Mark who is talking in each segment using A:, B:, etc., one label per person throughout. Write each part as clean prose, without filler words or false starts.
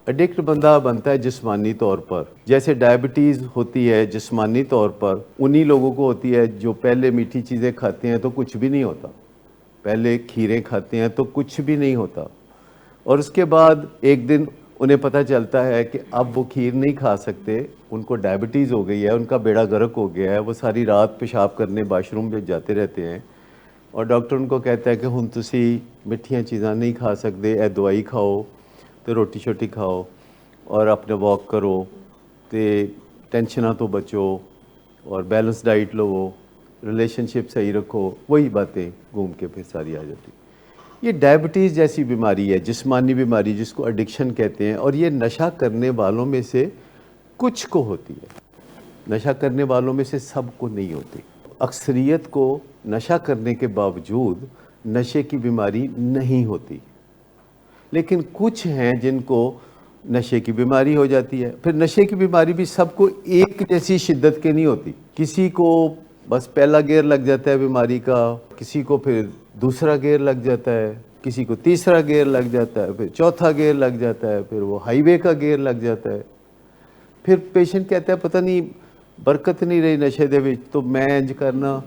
A: Addict बंदा बनता है जिस्मानी तौर पर, जैसे डायबिटीज़ होती है जिस्मानी तौर पर, उन्हीं लोगों को होती है जो पहले मीठी चीज़ें खाते हैं तो कुछ भी नहीं होता, पहले खीरें खाते हैं तो कुछ भी नहीं होता, और उसके बाद एक दिन उन्हें पता चलता है कि अब वो खीर नहीं खा सकते, उनको डायबिटीज़ हो गई है, उनका बेड़ा गर्क हो गया है, वो सारी रात पेशाब करने बाथरूम में जाते रहते हैं, और डॉक्टर उनको कहता है कि हुण तुसी मिठियां चीज़ां नहीं खा सकते, ए दवाई खाओ तो रोटी शोटी खाओ और अपने वॉक करो तो टेंशना तो बचो और बैलेंस डाइट लो, रिलेशनशिप सही रखो, वही बातें घूम के फिर सारी आ जाती। ये डायबिटीज़ जैसी बीमारी है, जिस्मानी बीमारी जिसको एडिक्शन कहते हैं, और ये नशा करने वालों में से कुछ को होती है, नशा करने वालों में से सब को नहीं होती। अक्सरियत को नशा करने के बावजूद नशे की बीमारी नहीं होती, लेकिन कुछ हैं जिनको नशे की बीमारी हो जाती है। फिर नशे की बीमारी भी सबको एक जैसी शिद्दत के नहीं होती, किसी को बस पहला गेयर लग जाता है बीमारी का, किसी को फिर दूसरा गेयर लग जाता है, किसी को तीसरा गेयर लग जाता है, फिर चौथा गेयर लग जाता है, फिर वो हाईवे का गेयर लग जाता है। फिर पेशेंट कहता है पता नहीं बरकत नहीं रही नशे दे विच, तो मैं इंज करना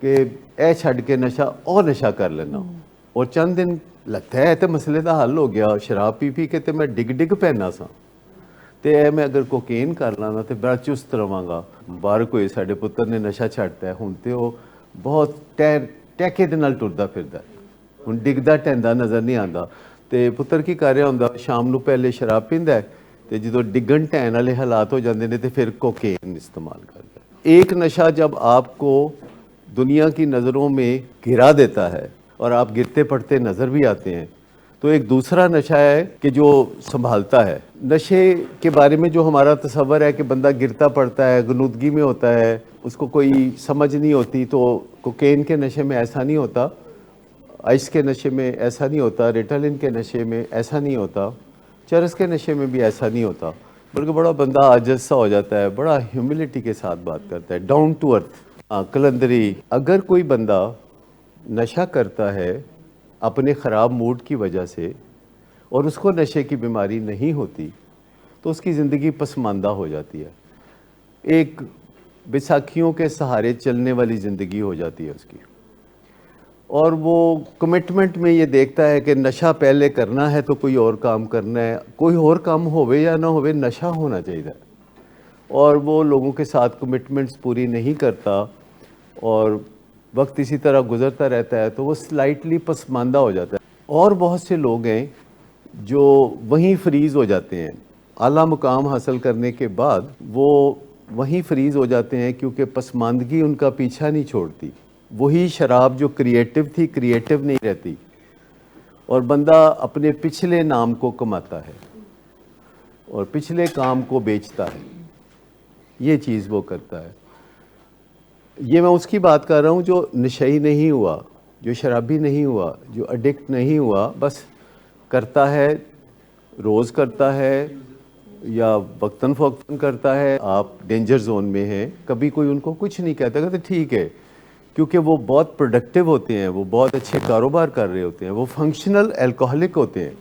A: कि ए छड़ के नशा और नशा कर लेना, और चंद दिन लगता है तो मसले का हल हो गया, शराब पी पी के तो मैं डिग डिग पैना सा, तो मैं अगर कोकेन कर लाना तो बड़ा चुस्त रवांगा। मुबारक होए साडे पुत्तर ने नशा छड्डता है, हुण ते वो बहुत टैके दे नाल टुरदा फिरदा, हुण डिगदा टैंदा नज़र नहीं आंदा। ते पुत्तर की कर रहा हुंदा, शाम नूं पहले शराब पींदा है तो जो डिगन टैन वाले हालात हो जाते हैं तो फिर कोकेन इस्तेमाल करता है। एक नशा जब आपको दुनिया की नज़रों में गिरा देता है और आप गिरते पड़ते नज़र भी आते हैं, तो एक दूसरा नशा है कि जो संभालता है। नशे के बारे में जो हमारा तस्वर है कि बंदा गिरता पड़ता है, गनुदगी में होता है, उसको कोई समझ नहीं होती, तो कोकेन के नशे में ऐसा नहीं होता, आइस के नशे में ऐसा नहीं होता, रिटालिन के नशे में ऐसा नहीं होता, चरस के नशे में भी ऐसा नहीं होता, बल्कि बड़ा बंदा आजिज़ सा हो जाता है, बड़ा ह्यूमिलिटी के साथ बात करता है, डाउन टू अर्थ। कलंदरी, अगर कोई बंदा नशा करता है अपने ख़राब मूड की वजह से और उसको नशे की बीमारी नहीं होती, तो उसकी ज़िंदगी पसमानदा हो जाती है, एक बैसाखियों के सहारे चलने वाली ज़िंदगी हो जाती है उसकी, और वो कमिटमेंट में ये देखता है कि नशा पहले करना है तो कोई और काम करना है, कोई और काम होवे या ना होवे नशा होना चाहिए, और वो लोगों के साथ कमिटमेंट्स पूरी नहीं करता और वक्त इसी तरह गुजरता रहता है, तो वो स्लाइटली पसमानदा हो जाता है। और बहुत से लोग हैं जो वहीं फ्रीज़ हो जाते हैं, आला मुकाम हासिल करने के बाद वो वहीं फ्रीज़ हो जाते हैं, क्योंकि पसमानदगी उनका पीछा नहीं छोड़ती। वही शराब जो क्रिएटिव थी क्रिएटिव नहीं रहती, और बंदा अपने पिछले नाम को कमाता है और पिछले काम को बेचता है, ये चीज़ वो करता है। ये मैं उसकी बात कर रहा हूँ जो नशई नहीं हुआ, जो शराबी नहीं हुआ, जो एडिक्ट नहीं हुआ, बस करता है, रोज़ करता है या वक्तन फ़ौक्तन करता है। आप डेंजर जोन में हैं, कभी कोई उनको कुछ नहीं कहता, कहते ठीक है, क्योंकि वो बहुत प्रोडक्टिव होते हैं, वो बहुत अच्छे कारोबार कर रहे होते हैं, वो फंक्शनल अल्कोहलिक होते हैं,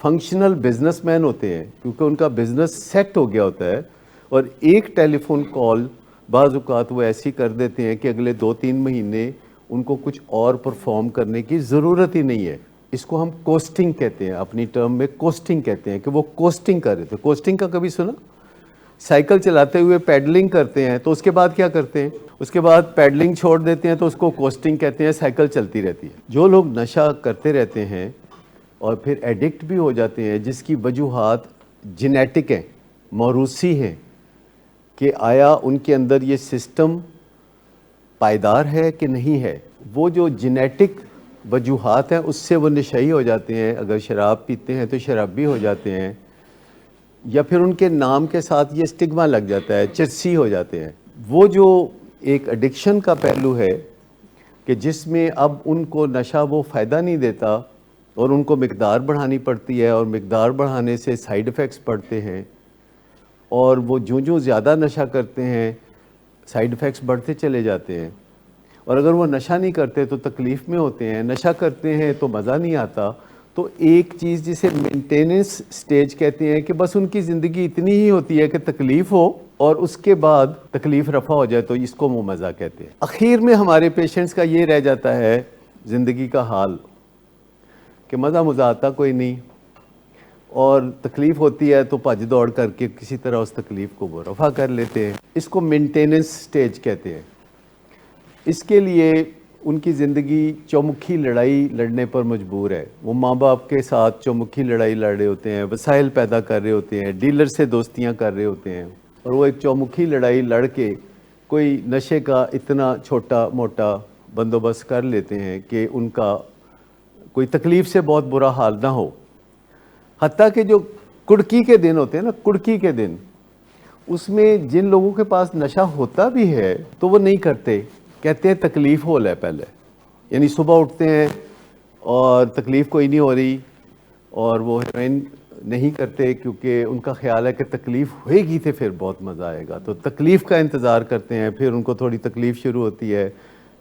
A: फंक्शनल बिजनेसमैन होते हैं, क्योंकि उनका बिजनेस सेट हो गया होता है। और एक टेलीफोन कॉल बाज़ औक़ात वो ऐसी कर देते हैं कि अगले 2-3 महीने उनको कुछ और परफॉर्म करने की ज़रूरत ही नहीं है। इसको हम कोस्टिंग कहते हैं, अपनी टर्म में कोस्टिंग कहते हैं कि वो कोस्टिंग कर रहे थे। कोस्टिंग का कभी सुना? साइकिल चलाते हुए पैडलिंग करते हैं, तो उसके बाद क्या करते हैं? उसके बाद पैडलिंग छोड़ देते हैं, तो उसको कोस्टिंग कहते हैं, साइकिल चलती रहती है। जो लोग नशा करते रहते हैं और फिर एडिक्ट भी हो जाते हैं, जिसकी वजूहात जेनेटिक हैं, मौरूसी हैं, कि आया उनके अंदर ये सिस्टम पायदार है कि नहीं है, वो जो जेनेटिक वजूहात हैं उससे वो नशई हो जाते हैं। अगर शराब पीते हैं तो शराबी हो जाते हैं, या फिर उनके नाम के साथ ये स्टिग्मा लग जाता है, चर्सी हो जाते हैं। वो जो एक एडिक्शन का पहलू है कि जिसमें अब उनको नशा वो फ़ायदा नहीं देता और उनको मिकदार बढ़ानी पड़ती है, और मिकदार बढ़ाने से साइड इफ़ेक्ट्स पड़ते हैं, और वो जो ज़्यादा नशा करते हैं साइड इफ़ेक्ट्स बढ़ते चले जाते हैं। और अगर वो नशा नहीं करते तो तकलीफ़ में होते हैं, नशा करते हैं तो मज़ा नहीं आता, تو ایک چیز جسے مینٹیننس سٹیج کہتے ہیں کہ بس ان کی زندگی اتنی ہی ہوتی ہے کہ تکلیف ہو اور اس کے بعد تکلیف رفع ہو جائے، تو اس کو مزہ کہتے ہیں۔ اخیر میں ہمارے پیشنٹس کا یہ رہ جاتا ہے زندگی کا حال کہ مزہ آتا کوئی نہیں، اور تکلیف ہوتی ہے تو بھج دوڑ کر کے کسی طرح اس تکلیف کو وہ رفع کر لیتے ہیں۔ اس کو مینٹیننس سٹیج کہتے ہیں۔ اس کے لیے ان کی زندگی چومکھی لڑائی لڑنے پر مجبور ہے۔ وہ ماں باپ کے ساتھ چومکھی لڑائی لڑ رہے ہوتے ہیں، وسائل پیدا کر رہے ہوتے ہیں، ڈیلر سے دوستیاں کر رہے ہوتے ہیں، اور وہ ایک چومکھی لڑائی لڑ کے کوئی نشے کا اتنا چھوٹا موٹا بندوبست کر لیتے ہیں کہ ان کا کوئی تکلیف سے بہت برا حال نہ ہو۔ حتیٰ کہ جو کڑکی کے دن ہوتے ہیں نا، کڑکی کے دن، اس میں جن لوگوں کے پاس نشہ ہوتا بھی ہے تو وہ نہیں کرتے، کہتے ہیں تکلیف ہو لے پہلے، یعنی صبح اٹھتے ہیں اور تکلیف کوئی نہیں ہو رہی اور وہ ہیروئن نہیں کرتے کیونکہ ان کا خیال ہے کہ تکلیف ہوئے گی تو پھر بہت مزہ آئے گا، تو تکلیف کا انتظار کرتے ہیں، پھر ان کو تھوڑی تکلیف شروع ہوتی ہے،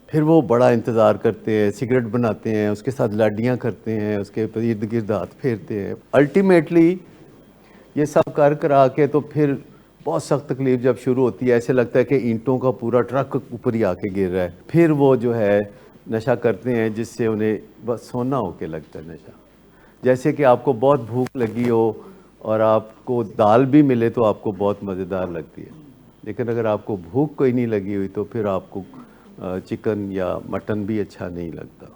A: پھر وہ بڑا انتظار کرتے ہیں، سگریٹ بناتے ہیں، اس کے ساتھ لاڈیاں کرتے ہیں، اس کے ارد گرد ہاتھ پھیرتے ہیں۔ الٹیمیٹلی یہ سب کرا کے تو پھر بہت سخت تکلیف جب شروع ہوتی ہے، ایسے لگتا ہے کہ اینٹوں کا پورا ٹرک اوپر ہی آ کے گر رہا ہے، پھر وہ جو ہے نشہ کرتے ہیں جس سے انہیں بس سونا ہو کے لگتا ہے نشہ۔ جیسے کہ آپ کو بہت بھوک لگی ہو اور آپ کو دال بھی ملے تو آپ کو بہت مزیدار لگتی ہے، لیکن اگر آپ کو بھوک کوئی نہیں لگی ہوئی تو پھر آپ کو چکن یا مٹن بھی اچھا نہیں لگتا۔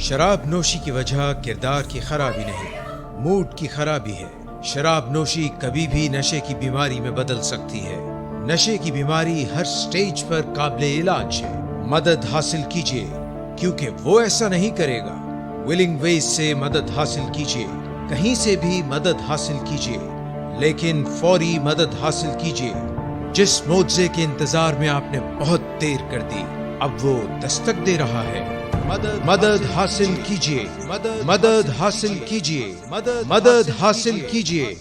B: شراب نوشی کی وجہ کردار کی خرابی نہیں، موڈ کی خرابی ہے۔ شراب نوشی کبھی بھی نشے کی بیماری میں بدل سکتی ہے۔ نشے کی بیماری ہر سٹیج پر قابل علاج ہے۔ مدد حاصل کیجیے کیونکہ وہ ایسا نہیں کرے گا۔ ولنگ ویز سے مدد حاصل کیجیے، کہیں سے بھی مدد حاصل کیجیے، لیکن فوری مدد حاصل کیجیے۔ جس معجزے کے انتظار میں آپ نے بہت دیر کر دی، اب وہ دستک دے رہا ہے۔ مدد حاصل کیجیے، مدد حاصل کیجیے، مدد حاصل کیجیے۔